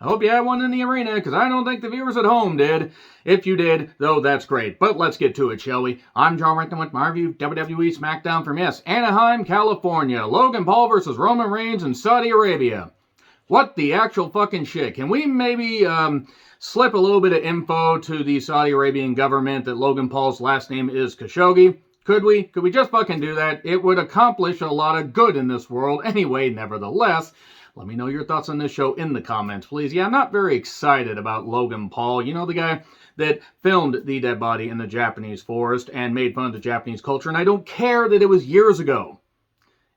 I hope you had one in the arena, because I don't think the viewers at home did. If you did, though, that's great. But let's get to it, shall we? I'm John Rickman with my review of WWE Smackdown from, yes, Anaheim, California. Logan Paul versus Roman Reigns in Saudi Arabia. What the actual fucking shit? Can we maybe slip a little bit of info to the Saudi Arabian government that Logan Paul's last name is Khashoggi? Could we? Could we just fucking do that? It would accomplish a lot of good in this world. Anyway, nevertheless, let me know your thoughts on this show in the comments, please. Yeah, I'm not very excited about Logan Paul. You know, the guy that filmed the dead body in the Japanese forest and made fun of the Japanese culture, and I don't care that it was years ago.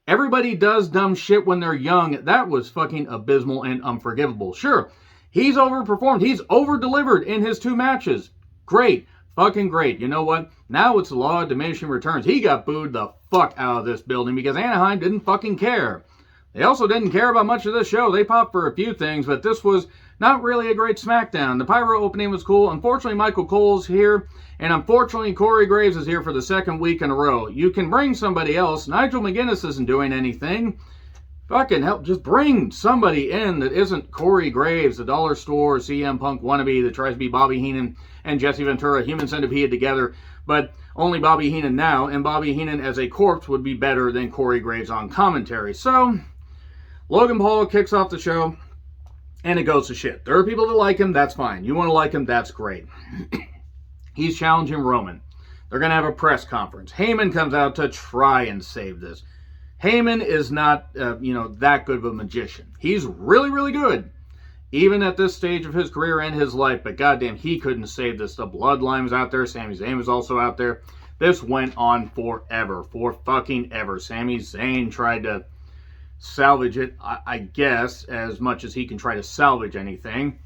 Everybody does dumb shit when they're young. That was fucking abysmal and unforgivable. Sure, he's overperformed. He's over-delivered in his 2 matches. Great. Fucking great. You know what? Now it's the law of diminishing returns. He got booed the fuck out of this building because Anaheim didn't fucking care. They also didn't care about much of this show. They popped for a few things, but this was not really a great Smackdown. The Pyro opening was cool. Unfortunately, Michael Cole's here, and unfortunately, Corey Graves is here for the 2nd week in a row. You can bring somebody else. Nigel McGuinness isn't doing anything. Fucking hell, just bring somebody in that isn't Corey Graves, the dollar store CM Punk wannabe that tries to be Bobby Heenan and Jesse Ventura, Human Centipede together, but only Bobby Heenan now, and Bobby Heenan as a corpse would be better than Corey Graves on commentary. So, Logan Paul kicks off the show, and it goes to shit. There are people that like him, that's fine. You want to like him, that's great. He's challenging Roman. They're going to have a press conference. Heyman comes out to try and save this. Heyman is not, that good of a magician. He's really, really good, even at this stage of his career and his life, but goddamn, he couldn't save this. The Bloodline was out there. Sami Zayn was also out there. This went on forever, for fucking ever. Sami Zayn tried to salvage it, I guess, as much as he can try to salvage anything.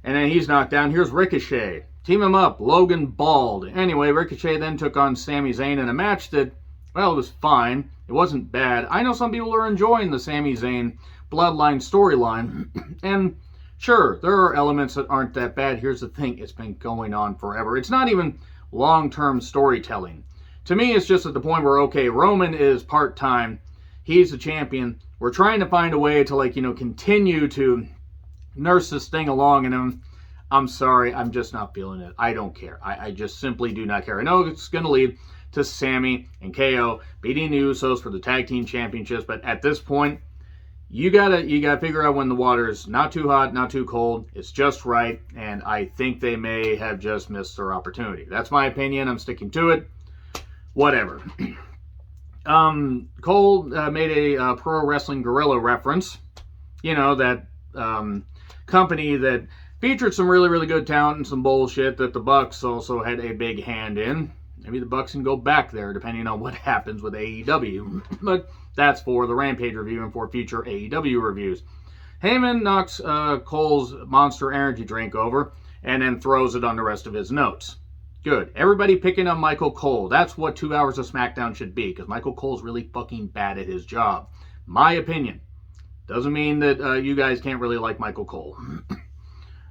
And then he's knocked down. Here's Ricochet. Team him up. Logan balled. Anyway, Ricochet then took on Sami Zayn in a match that, well, it was fine. It wasn't bad. I know some people are enjoying the Sami Zayn Bloodline storyline. And sure, there are elements that aren't that bad. Here's the thing. It's been going on forever. It's not even long-term storytelling. To me, it's just at the point where, okay, Roman is part-time. He's the champion. We're trying to find a way to, continue to nurse this thing along. And I'm sorry, I'm just not feeling it. I don't care. I just simply do not care. I know it's going to lead to Sammy and KO beating the Usos for the tag team championships, but at this point, you gotta figure out when the water is not too hot, not too cold. It's just right, and I think they may have just missed their opportunity. That's my opinion. I'm sticking to it. Whatever. Cole made a Pro Wrestling Guerrilla reference. You know, that company that featured some really, really good talent and some bullshit that the Bucks also had a big hand in. Maybe the Bucks can go back there depending on what happens with AEW. But that's for the Rampage review and for future AEW reviews. Heyman knocks Cole's Monster Energy drink over and then throws it on the rest of his notes. Good. Everybody picking on Michael Cole. That's what 2 hours of SmackDown should be, because Michael Cole's really fucking bad at his job. My opinion. Doesn't mean that you guys can't really like Michael Cole.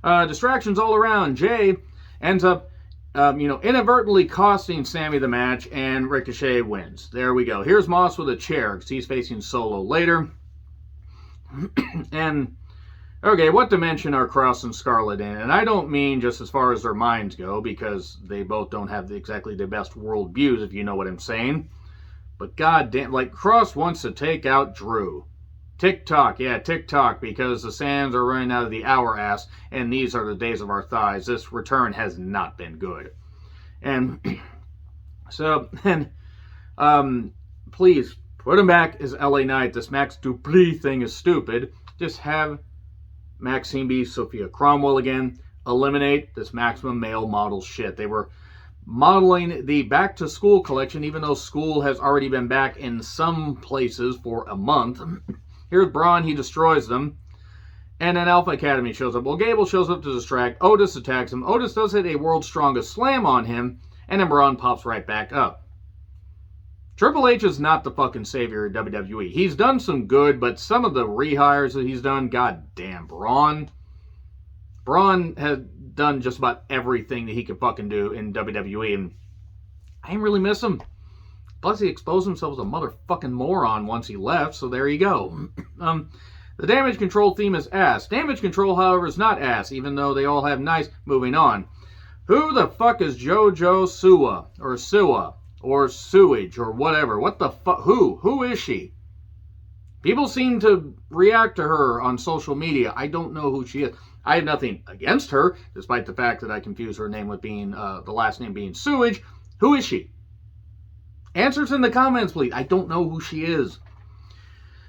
Distractions all around. Jay ends up inadvertently costing Sammy the match, and Ricochet wins. There we go. Here's Moss with a chair, because he's facing Solo later. And, okay, what dimension are Cross and Scarlett in? And I don't mean just as far as their minds go, because they both don't have exactly the best world views, if you know what I'm saying. But goddamn, Cross wants to take out Drew. TikTok, yeah, TikTok, because the sands are running out of the hourglass, and these are the days of our thighs. This return has not been good. And so, please, put him back as LA Knight. This Max Dupree thing is stupid. Just have Maxine be Sophia Cromwell again. Eliminate this Maximum Male model shit. They were modeling the Back to School collection, even though school has already been back in some places for a month. Here's Braun, he destroys them. And then Alpha Academy shows up. Well, Gable shows up to distract. Otis attacks him. Otis does hit a World's Strongest Slam on him. And then Braun pops right back up. Triple H is not the fucking savior of WWE. He's done some good, but some of the rehires that he's done, goddamn, Braun has done just about everything that he could fucking do in WWE. And I didn't really miss him. Plus, he exposed himself as a motherfucking moron once he left, so there you go. The Damage Control theme is ass. Damage Control, however, is not ass, even though they all have nice. Moving on. Who the fuck is JoJo Siwa? Or Siwa? Or Sewage? Or whatever. What the fuck? Who? Who is she? People seem to react to her on social media. I don't know who she is. I have nothing against her, despite the fact that I confuse her name with being, the last name being Sewage. Who is she? Answers in the comments, please. I don't know who she is.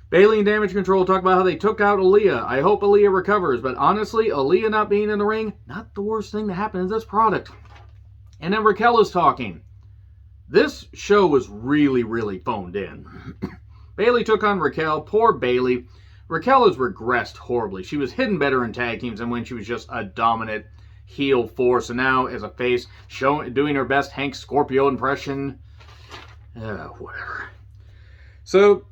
Bayley and Damage Control talk about how they took out Aaliyah. I hope Aaliyah recovers, but honestly, Aaliyah not being in the ring, not the worst thing to happen to this product. And then Raquel is talking. This show was really, really phoned in. Bayley took on Raquel. Poor Bayley. Raquel has regressed horribly. She was hidden better in tag teams than when she was just a dominant heel force. And now, as a face, doing her best Hank Scorpio impression. Whatever. So,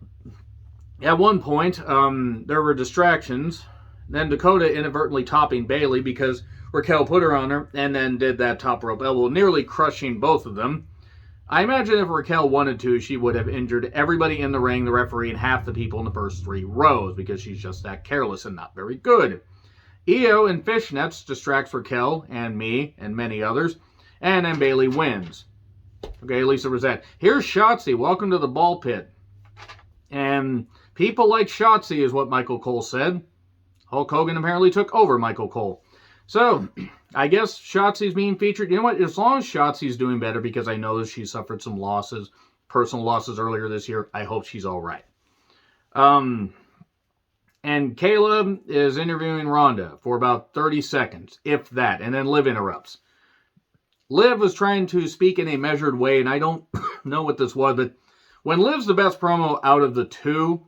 at one point, there were distractions. Then Dakota inadvertently topping Bayley because Raquel put her on her and then did that top rope elbow, nearly crushing both of them. I imagine if Raquel wanted to, she would have injured everybody in the ring, the referee, and half the people in the first 3 rows because she's just that careless and not very good. Io in fishnets distracts Raquel and me and many others, and then Bayley wins. Okay, Lisa Rosette. Here's Shotzi. Welcome to the ball pit. And people like Shotzi is what Michael Cole said. Hulk Hogan apparently took over Michael Cole. So, I guess Shotzi's being featured. You know what? As long as Shotzi's doing better, because I know that she suffered some losses, personal losses earlier this year, I hope she's all right. And Kayla is interviewing Ronda for about 30 seconds, if that, and then Liv interrupts. Liv was trying to speak in a measured way, and I don't know what this was, but when Liv's the best promo out of the two,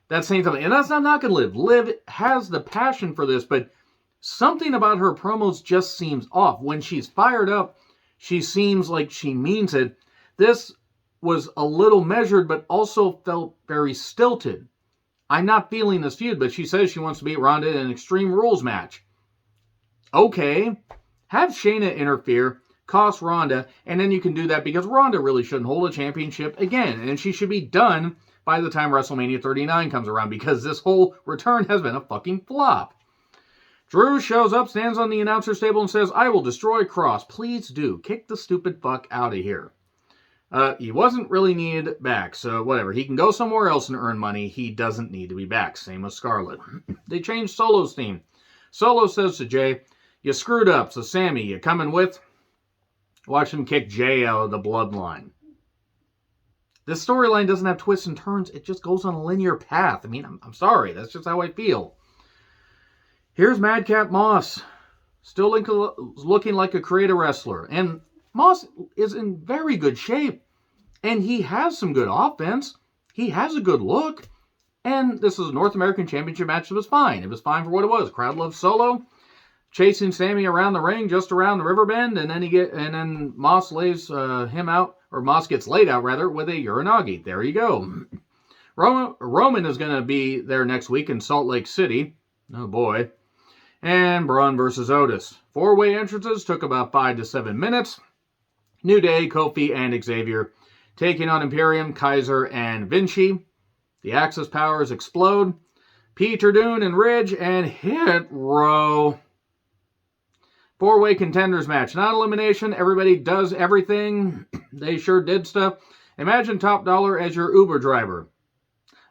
that's saying something. And that's not knocking Liv. Liv has the passion for this, but something about her promos just seems off. When she's fired up, she seems like she means it. This was a little measured, but also felt very stilted. I'm not feeling this feud, but she says she wants to beat Ronda in an Extreme Rules match. Okay, have Shayna interfere, cost Ronda, and then you can do that because Ronda really shouldn't hold a championship again, and she should be done by the time WrestleMania 39 comes around because this whole return has been a fucking flop. Drew shows up, stands on the announcer's table, and says, I will destroy Cross. Please do. Kick the stupid fuck out of here. He wasn't really needed back, so whatever. He can go somewhere else and earn money. He doesn't need to be back. Same with Scarlett. They changed Solo's theme. Solo says to Jay, you screwed up, so Sammy, you coming with? Watch him kick Jay out of the bloodline. This storyline doesn't have twists and turns. It just goes on a linear path. I mean, I'm sorry. That's just how I feel. Here's Madcap Moss, still looking like a creative wrestler. And Moss is in very good shape. And he has some good offense. He has a good look. And this is a North American Championship match. It was fine. It was fine for what it was. Crowd loved Solo. Chasing Sammy around the ring, just around the river bend. And then Moss lays him out, or Moss gets laid out, rather, with a Uranagi. There you go. Roman is going to be there next week in Salt Lake City. Oh, boy. And Braun versus Otis. 4-way entrances took about 5 to 7 minutes. New Day, Kofi, and Xavier taking on Imperium, Kaiser, and Vinci. The Axis powers explode. Peter Dune and Ridge and Hit Row. 4-way contenders match. Not elimination. Everybody does everything. They sure did stuff. Imagine Top Dollar as your Uber driver.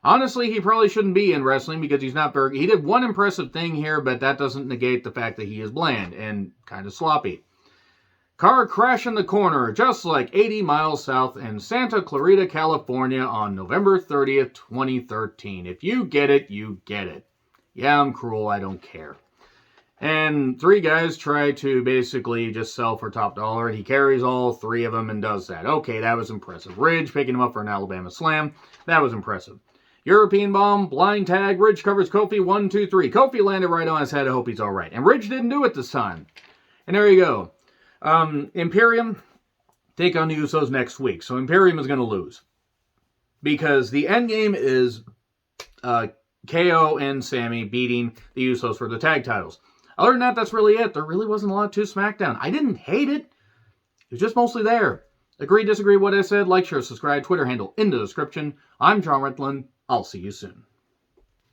Honestly, he probably shouldn't be in wrestling because he's not very... He did one impressive thing here, but that doesn't negate the fact that he is bland and kind of sloppy. Car crash in the corner, just like 80 miles south in Santa Clarita, California on November 30th, 2013. If you get it, you get it. Yeah, I'm cruel. I don't care. And 3 guys try to basically just sell for Top Dollar, and he carries all 3 of them and does that. Okay, that was impressive. Ridge picking him up for an Alabama Slam. That was impressive. European Bomb, blind tag, Ridge covers Kofi, 1, 2, 3. Kofi landed right on his head, I hope he's alright. And Ridge didn't do it this time. And there you go. Imperium take on the Usos next week. So Imperium is going to lose. Because the end game is KO and Sammy beating the Usos for the tag titles. Other than that, that's really it. There really wasn't a lot to Smackdown. I didn't hate it. It was just mostly there. Agree, disagree with what I said? Like, share, subscribe, Twitter handle in the description. I'm John Retland. I'll see you soon.